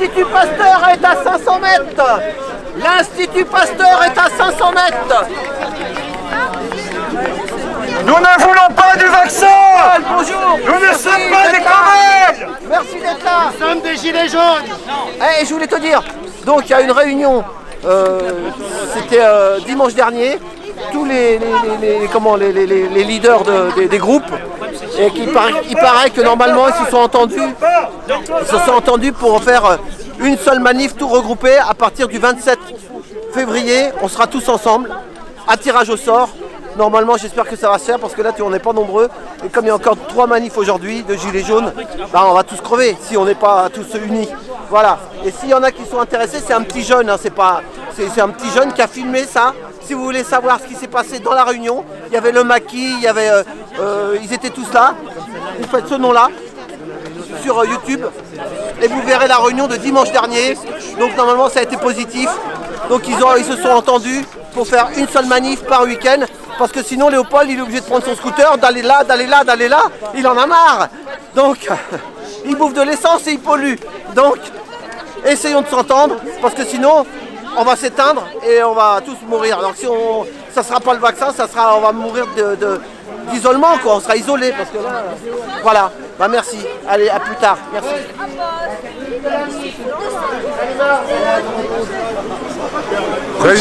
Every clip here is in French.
l'Institut Pasteur est à 500 mètres. L'Institut Pasteur est à 500 mètres. Nous ne voulons pas du vaccin. Bonjour. Nous ne sommes pas des cobayes. Merci d'être là. Nous sommes des gilets jaunes. Et je voulais te dire, donc il y a une réunion, c'était dimanche dernier, tous les leaders des groupes, et il paraît que normalement ils se sont entendus pour faire une seule manif tout regroupée à partir du 27 février. On sera tous ensemble, à tirage au sort. Normalement, j'espère que ça va se faire parce que là, on n'est pas nombreux. Et comme il y a encore 3 manifs aujourd'hui de gilets jaunes, bah, on va tous crever si on n'est pas tous unis. Voilà. Et s'il y en a qui sont intéressés, c'est un petit jeune. Hein, c'est un petit jeune qui a filmé ça. Si vous voulez savoir ce qui s'est passé dans la réunion, il y avait le maquis, il y avait, ils étaient tous là. Vous faites ce nom-là sur YouTube et vous verrez la réunion de dimanche dernier. Donc normalement, ça a été positif. Donc ils se sont entendus pour faire une seule manif par week-end. Parce que sinon Léopold il est obligé de prendre son scooter, d'aller là, il en a marre. Donc il bouffe de l'essence et il pollue. Donc essayons de s'entendre parce que sinon on va s'éteindre et on va tous mourir. Alors si ça sera pas le vaccin, on va mourir d'isolement quoi, on sera isolé parce que là, voilà. Bah merci, allez à plus tard, merci.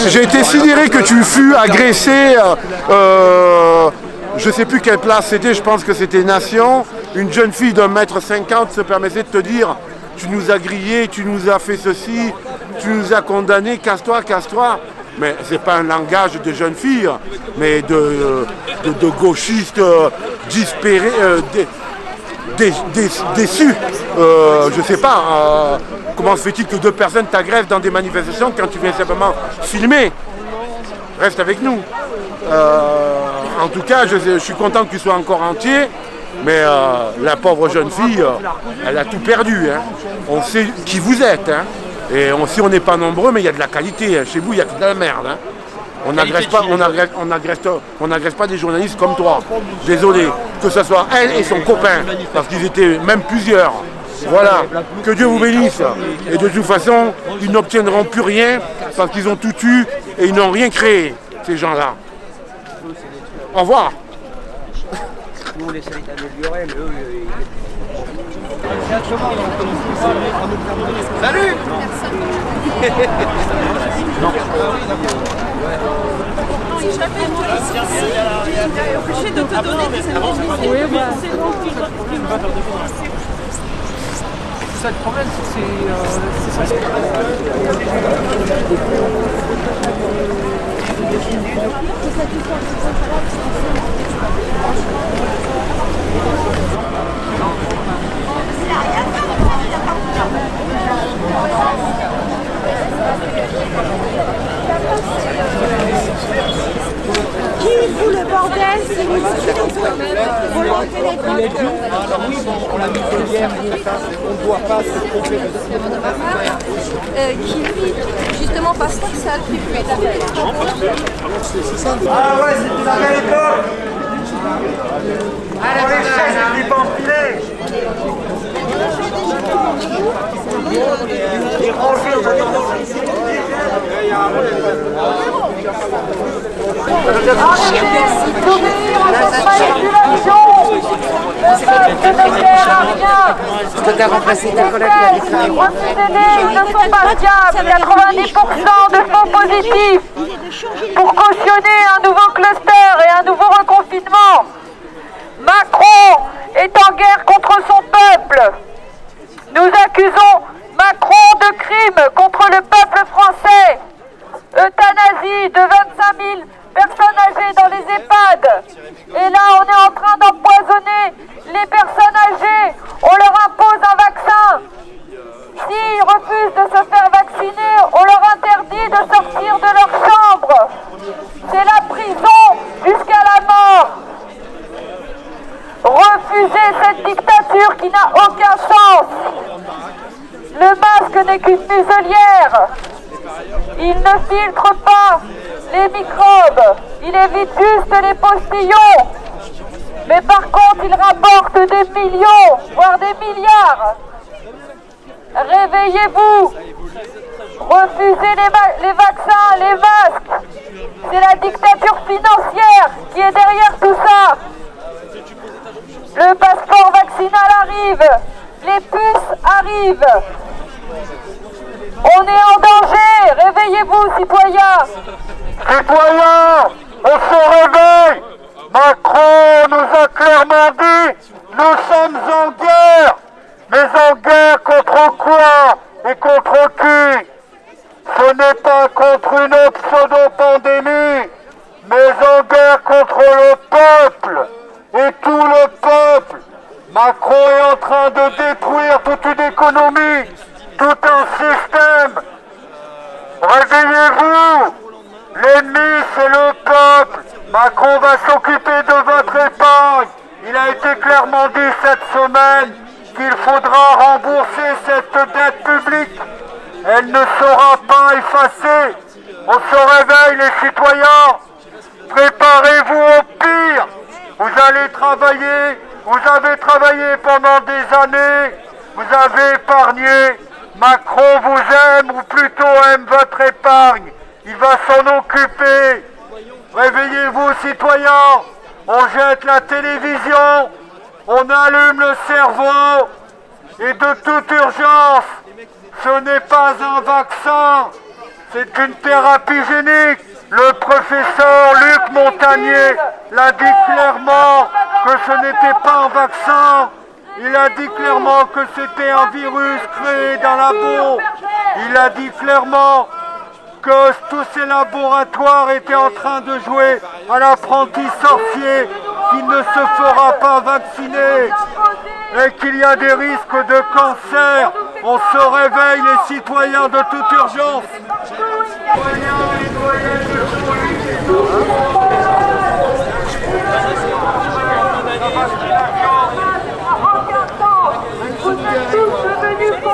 J'ai été sidéré que tu fus agressé, je ne sais plus quelle place c'était, je pense que c'était Nation. Une jeune fille d'1,50 m se permettait de te dire « Tu nous as grillés, tu nous as fait ceci, tu nous as condamnés, casse-toi, casse-toi ». Mais ce n'est pas un langage de jeune fille, mais de gauchistes dispérés, déçus. Je ne sais pas. Comment se fait-il que 2 personnes t'agressent dans des manifestations quand tu viens simplement filmer? Reste avec nous. En tout cas, je suis content que tu sois encore entier, mais la pauvre jeune fille, elle a tout perdu. Hein. On sait qui vous êtes. Hein. Et si on n'est pas nombreux, mais il y a de la qualité. Hein. Chez vous, il n'y a que de la merde. Hein. On n'agresse pas des journalistes comme toi. Désolé. Que ce soit elle et son copain, parce qu'ils étaient même plusieurs. Voilà, que Dieu vous bénisse. Et de toute façon, ils n'obtiendront plus rien parce qu'ils ont tout eu et ils n'ont rien créé, ces gens-là. Au revoir. Nous, on essaie d'améliorer, mais eux, Salut. J'avais une police ici qui m'a empêché de te donner des indemnités. Oui, bah. C'est bon. Ça, le problème, c'est censé... Qui fout le bordel? C'est vous qui volonté d'être oui, bon, on l'a mis de hier, on ne voit pas ce qu'on fait. qui lui, justement, passe pas que ça le fait plus. Ah ouais, c'était la belle époque. On les chaînes, les pampilés. Les rangés, Je peux te remplacer ta collègue qui a des crèmes. Ils ne sont pas fiables. 90% de faux positifs pour cautionner un nouveau cluster et un nouveau reconfinement. Macron est en guerre contre son peuple. Nous accusons Macron de crimes contre le peuple français. Euthanasie de 25 000 personnes âgées dans les EHPAD. Et là, on est en train d'empoisonner les personnes âgées. On leur impose un vaccin. S'ils refusent de se faire vacciner, on leur interdit de sortir de leur chambre. C'est la prison jusqu'à la mort. Refusez cette dictature qui n'a aucun sens. Le masque n'est qu'une muselière. Il ne filtre pas les microbes. Il évite juste les postillons. Mais par contre, il rapporte des millions, voire des milliards. réveillez-vous. Refusez les vaccins, les masques. C'est la dictature financière qui est derrière tout ça. Le passeport vaccinal arrive. Les puces arrivent. On est en danger. Réveillez-vous, citoyens. Citoyens, on se réveille. Macron nous a clairement dit, nous sommes en guerre. Mais en guerre contre quoi et contre qui? Ce n'est pas contre une pseudo-pandémie, mais en guerre contre le peuple. Et tout le peuple. Macron est en train de détruire toute une économie, tout un système. Réveillez-vous. L'ennemi, c'est le peuple. Macron va s'occuper de votre épargne. Il a été clairement dit cette semaine qu'il faudra rembourser cette dette publique. Elle ne sera pas effacée. On se réveille, les citoyens. Préparez-vous au pire. Vous allez travailler. Vous avez travaillé pendant des années. Vous avez épargné. Macron vous aime ou plutôt aime votre épargne. Il va s'en occuper. Réveillez-vous, citoyens. On jette la télévision. On allume le cerveau. Et de toute urgence, ce n'est pas un vaccin. C'est une thérapie génique. Le professeur Luc Montagnier l'a dit clairement que ce n'était pas un vaccin. Il a dit clairement que c'était un virus créé d'un labo. Il a dit clairement que tous ces laboratoires étaient en train de jouer à l'apprenti sorcier qui ne se fera pas vacciner et qu'il y a des risques de cancer. On se réveille, les citoyens, de toute urgence.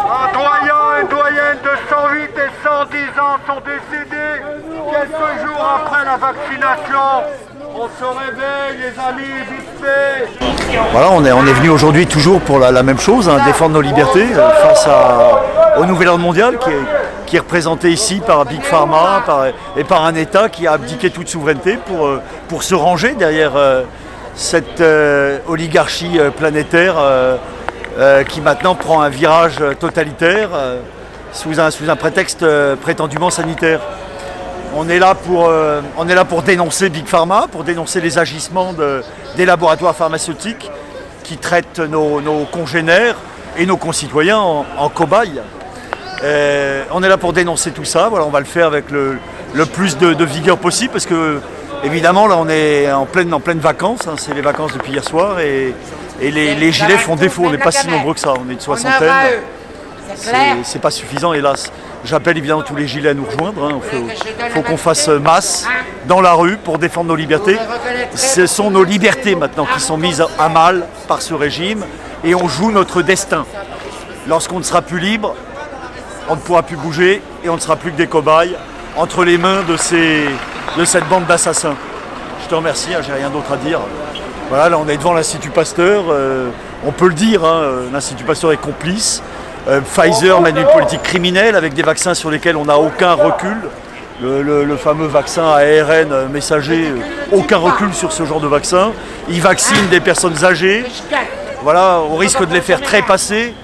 Un doyen et doyenne de 108 et 110 ans sont décédés quelques jours après la vaccination. On se réveille, les amis, vite fait. Voilà, on est venu aujourd'hui toujours pour la même chose, hein, défendre nos libertés face au nouvel ordre mondial qui est représenté ici par Big Pharma et par un État qui a abdiqué toute souveraineté pour se ranger derrière cette oligarchie planétaire qui maintenant prend un virage totalitaire sous un prétexte prétendument sanitaire. On est là pour dénoncer Big Pharma, pour dénoncer les agissements des laboratoires pharmaceutiques qui traitent nos congénères et nos concitoyens en cobayes. On est là pour dénoncer tout ça. Voilà, on va le faire avec le plus de vigueur possible parce que évidemment là on est en pleine vacances, hein, c'est les vacances depuis hier soir et les gilets font défaut. On n'est pas si nombreux que ça, on est une soixantaine. C'est pas suffisant, hélas. J'appelle évidemment tous les gilets à nous rejoindre. Il faut qu'on fasse masse dans la rue pour défendre nos libertés. Ce sont nos libertés maintenant qui sont mises à mal par ce régime et on joue notre destin. Lorsqu'on ne sera plus libre, on ne pourra plus bouger et on ne sera plus que des cobayes entre les mains de cette bande d'assassins. Je te remercie, j'ai rien d'autre à dire. Voilà, là on est devant l'Institut Pasteur, on peut le dire, hein, l'Institut Pasteur est complice. Pfizer mène une politique criminelle avec des vaccins sur lesquels on n'a aucun recul. Le fameux vaccin ARN messager, aucun recul sur ce genre de vaccin. Ils vaccinent des personnes âgées, voilà, au risque de les faire trépasser.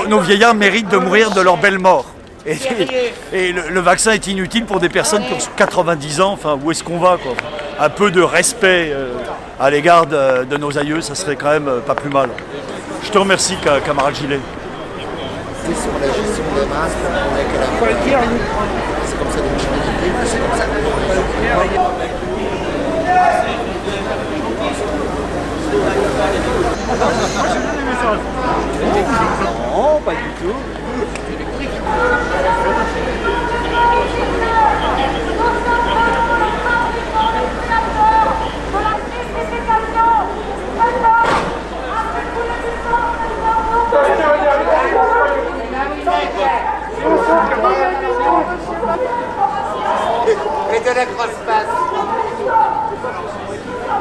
Nos vieillards méritent de mourir de leur belle mort. Et le vaccin est inutile pour des personnes qui ont 90 ans. Enfin, où est-ce qu'on va, quoi? Un peu de respect à l'égard de nos aïeux, ça serait quand même pas plus mal. Je te remercie, camarade Gilet. Sur la gestion des masques, on est que la... C'est comme ça c'est comme ça. Non, pas du tout. Et de la grosse passe.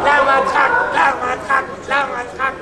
La matraque, la matraque, la matraque.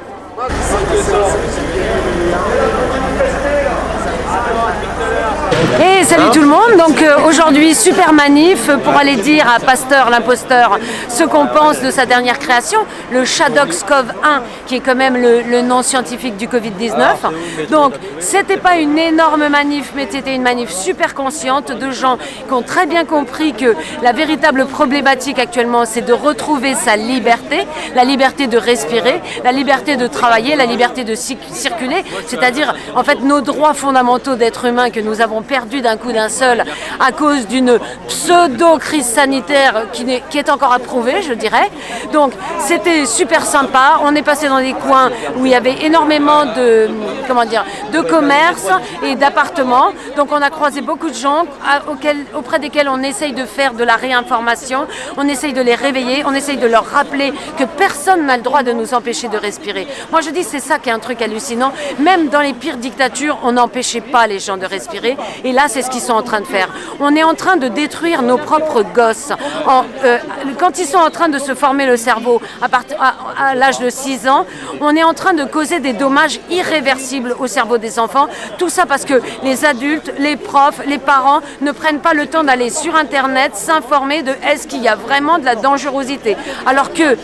Salut tout le monde, donc aujourd'hui super manif pour aller dire à Pasteur l'imposteur ce qu'on pense de sa dernière création, le SHADOX-CoV-1 qui est quand même le nom scientifique du Covid-19. Donc c'était pas une énorme manif mais c'était une manif super consciente de gens qui ont très bien compris que la véritable problématique actuellement c'est de retrouver sa liberté, la liberté de respirer, la liberté de travailler, la liberté de circuler, c'est-à-dire en fait nos droits fondamentaux d'être humain que nous avons perdu d'un coup d'un seul à cause d'une pseudo-crise sanitaire qui est encore approuvée, je dirais. Donc c'était super sympa, on est passé dans des coins où il y avait énormément de commerces et d'appartements, donc on a croisé beaucoup de gens auprès desquels on essaye de faire de la réinformation, on essaye de les réveiller, on essaye de leur rappeler que personne n'a le droit de nous empêcher de respirer. Moi je dis c'est ça qui est un truc hallucinant, même dans les pires dictatures on n'empêchait pas les gens de respirer et là c'est ce qu'ils sont en train de faire. On est en train de détruire nos propres gosses. Quand ils sont en train de se former le cerveau à l'âge de 6 ans, on est en train de causer des dommages irréversibles au cerveau des enfants. Tout ça parce que les adultes, les profs, les parents ne prennent pas le temps d'aller sur internet s'informer de est-ce qu'il y a vraiment de la dangerosité. Alors que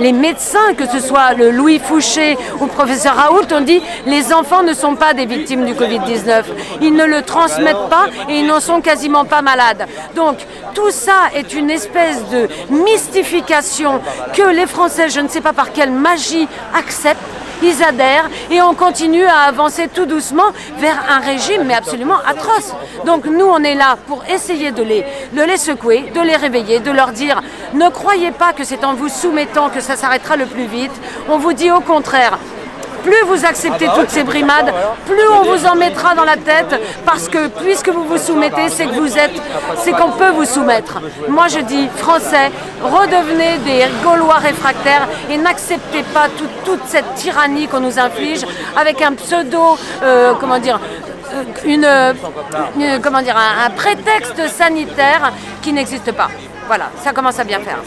les médecins, que ce soit le Louis Fouché ou le professeur Raoult, ont dit les enfants ne sont pas des victimes du Covid-19. Ils ne le transmettent pas et ils n'en sont quasiment pas malades. Donc tout ça est une espèce de mystification que les Français, je ne sais pas par quelle magie, acceptent. Ils adhèrent et on continue à avancer tout doucement vers un régime mais absolument atroce. Donc nous on est là pour essayer de les secouer, de les réveiller, de leur dire ne croyez pas que c'est en vous soumettant que ça s'arrêtera le plus vite. On vous dit au contraire, plus vous acceptez toutes ces brimades, plus on vous en mettra dans la tête, parce que puisque vous vous soumettez, c'est qu'on peut vous soumettre. Moi je dis, Français, redevenez des Gaulois réfractaires et n'acceptez pas toute cette tyrannie qu'on nous inflige avec un pseudo, un prétexte sanitaire qui n'existe pas. Voilà, ça commence à bien faire.